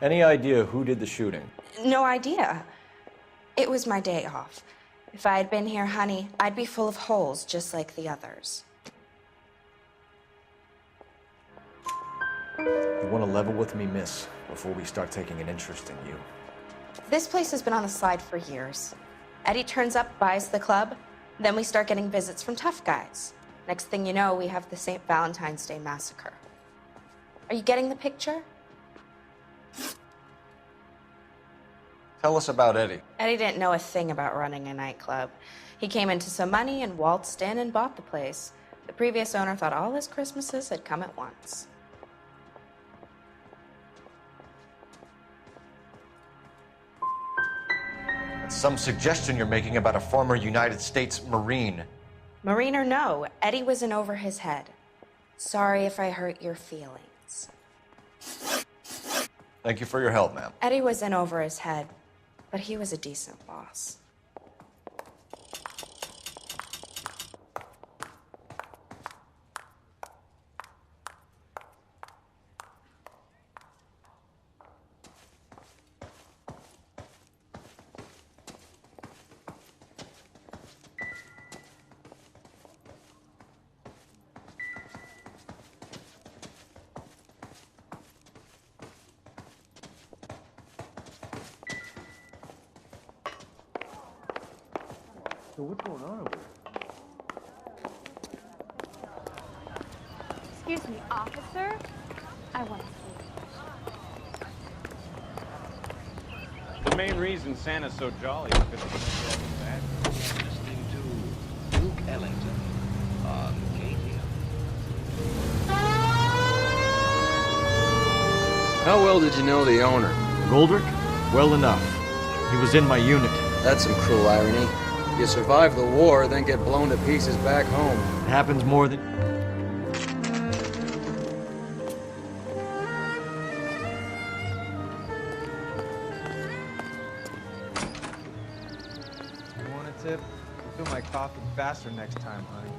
Any idea who did the shooting? No idea. It was my day off. If I had been here, honey, I'd be full of holes just like the others. You want to level with me, miss, before we start taking an interest in you. This place has been on the slide for years. Eddie turns up, buys the club, then we start getting visits from tough guys. Next thing you know, we have the St. Valentine's Day massacre. Are you getting the picture? Tell us about Eddie. Eddie didn't know a thing about running a nightclub. He came into some money and waltzed in and bought the place. The previous owner thought all his Christmases had come at once. That's some suggestion you're making about a former United States Marine. Marine or no, Eddie was in over his head. Sorry if I hurt your feelings. Thank you for your help, ma'am. Eddie was in over his head, but he was a decent boss. So what's going on over there? Excuse me, officer? I want to see. The main reason Santa's so jolly is because he knows all the bad. Listening to Duke Ellington on KTM. How well did you know the owner? Goldrick? Well enough. He was in my unit. That's some cruel irony. You survive the war, then get blown to pieces back home. It happens more than... You want a tip? Fill my coffee faster next time, honey.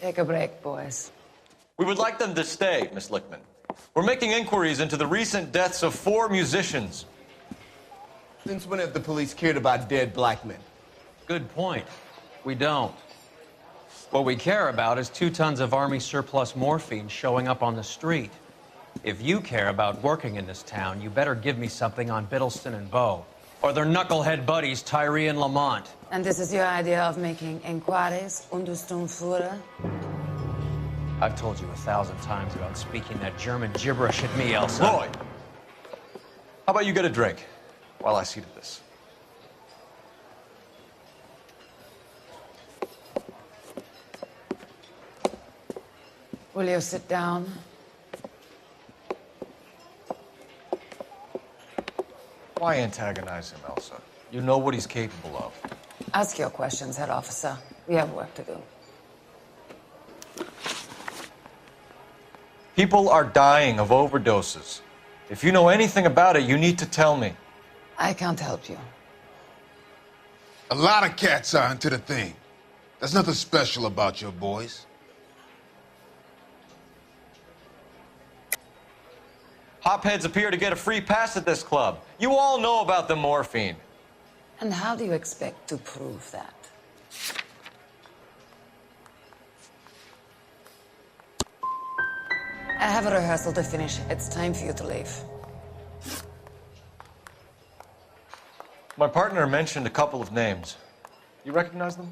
Take a break, boys. We would like them to stay, Miss Lickman. We're making inquiries into the recent deaths of 4 musicians. Since when have the police cared about dead black men? Good point. We don't. What we care about is 2 tons of Army surplus morphine showing up on the street. If you care about working in this town, you better give me something on Biddleston and Bow, or their knucklehead buddies Tyree and Lamont. And this is your idea of making inquiries under Sturmführer? I've told you 1,000 times about speaking that German gibberish at me, Elsa. Roy! How about you get a drink while I see to this? Will you sit down? Why antagonize him, Elsa? You know what he's capable of. Ask your questions, head officer. We have work to do. People are dying of overdoses. If you know anything about it, you need to tell me. I can't help you. A lot of cats are into the thing. There's nothing special about your boys. Hopheads appear to get a free pass at this club. You all know about the morphine. And how do you expect to prove that? I have a rehearsal to finish. It's time for you to leave. My partner mentioned a couple of names. You recognize them?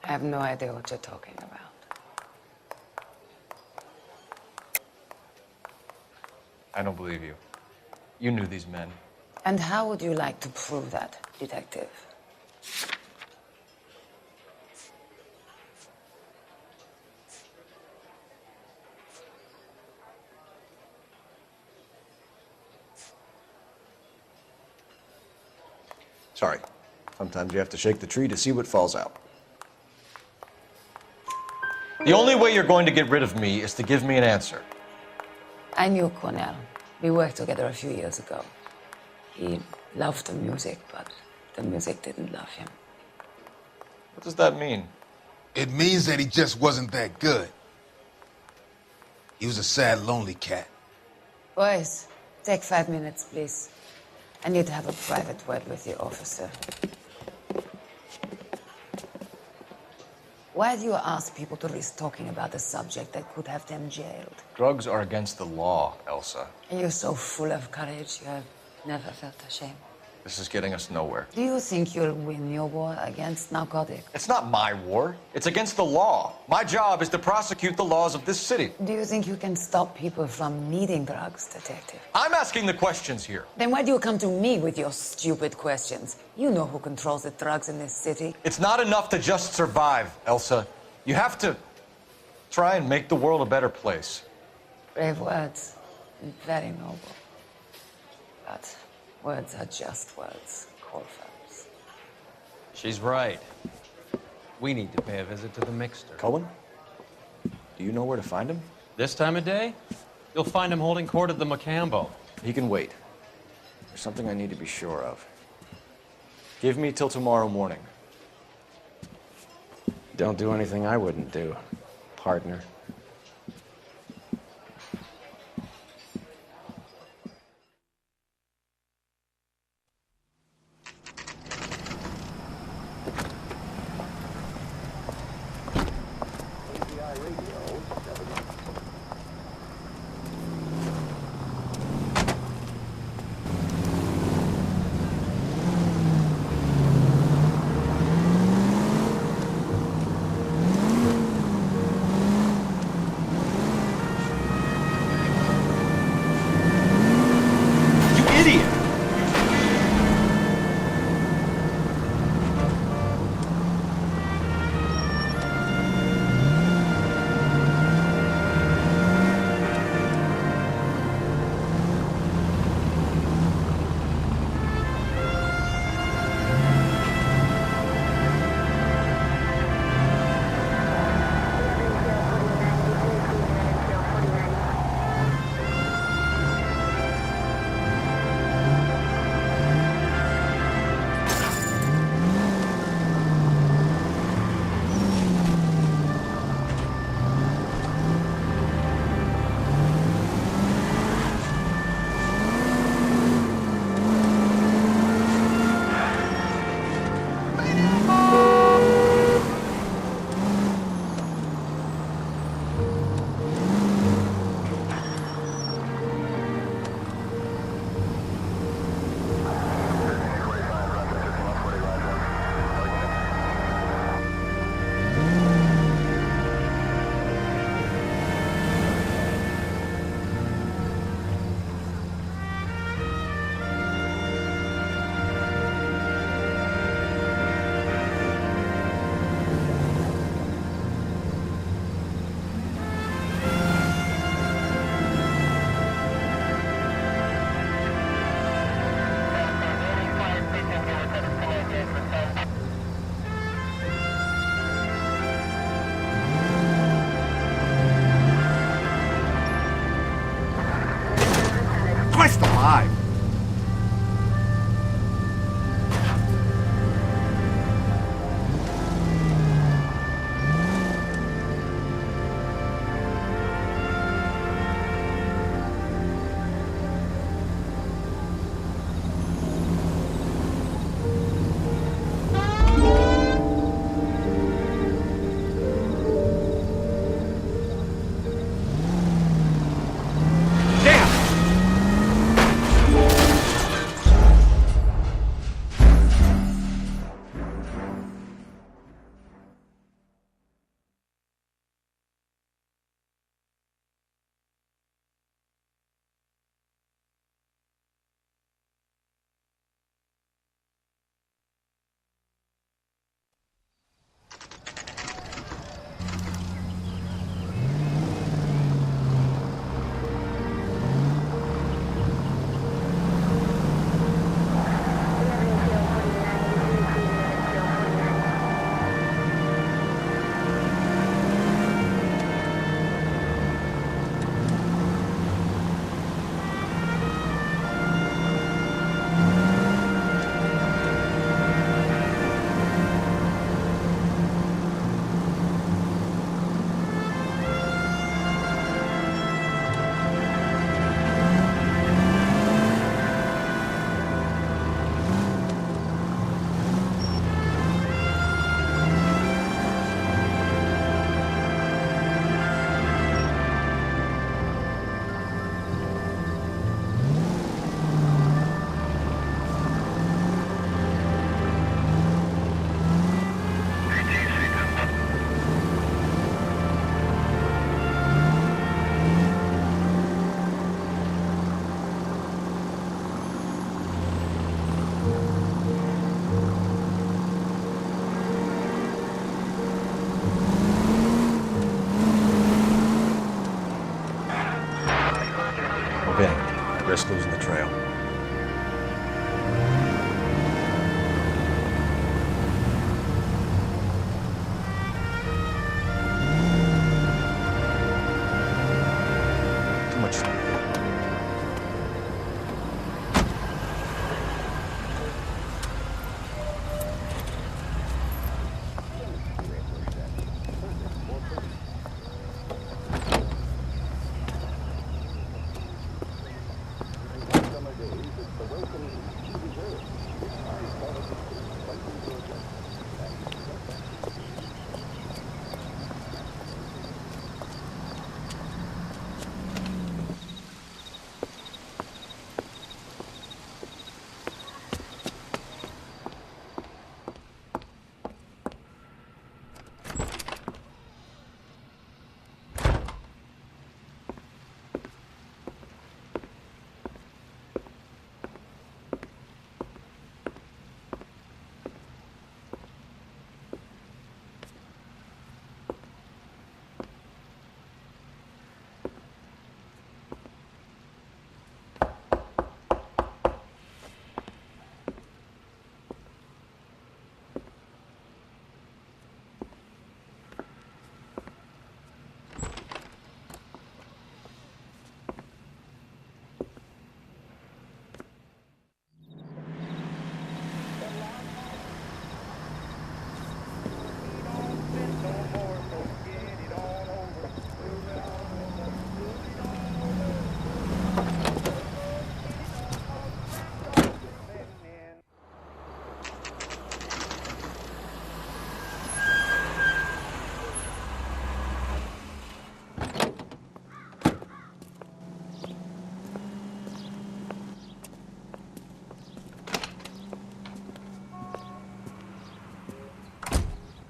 I have no idea what you're talking about. I don't believe you. You knew these men. And how would you like to prove that, detective? Sorry. Sometimes you have to shake the tree to see what falls out. The only way you're going to get rid of me is to give me an answer. I knew Cornell. We worked together a few years ago. He loved the music, but the music didn't love him. What does that mean? It means that he just wasn't that good. He was a sad, lonely cat. Boys, take 5 minutes, please. I need to have a private word with the officer. Why do you ask people to risk talking about a subject that could have them jailed? Drugs are against the law, Elsa. And you're so full of courage, you have never felt ashamed. This is getting us nowhere. Do you think you'll win your war against narcotics? It's not my war. It's against the law. My job is to prosecute the laws of this city. Do you think you can stop people from needing drugs, detective? I'm asking the questions here. Then why do you come to me with your stupid questions? You know who controls the drugs in this city. It's not enough to just survive, Elsa. You have to try and make the world a better place. Brave words, and very noble. But words are just words, Colfax. She's right. We need to pay a visit to the mixer. Cohen? Do you know where to find him? This time of day, you'll find him holding court at the Macambo. He can wait. There's something I need to be sure of. Give me till tomorrow morning. Don't do anything I wouldn't do, partner.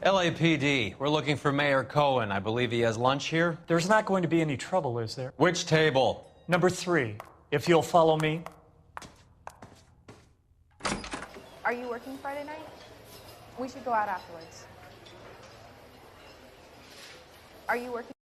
LAPD, we're looking for Mayor Cohen. I believe he has lunch here. There's not going to be any trouble, is there? Which table? Number 3, if you'll follow me. Are you working Friday night? We should go out afterwards. Are you working?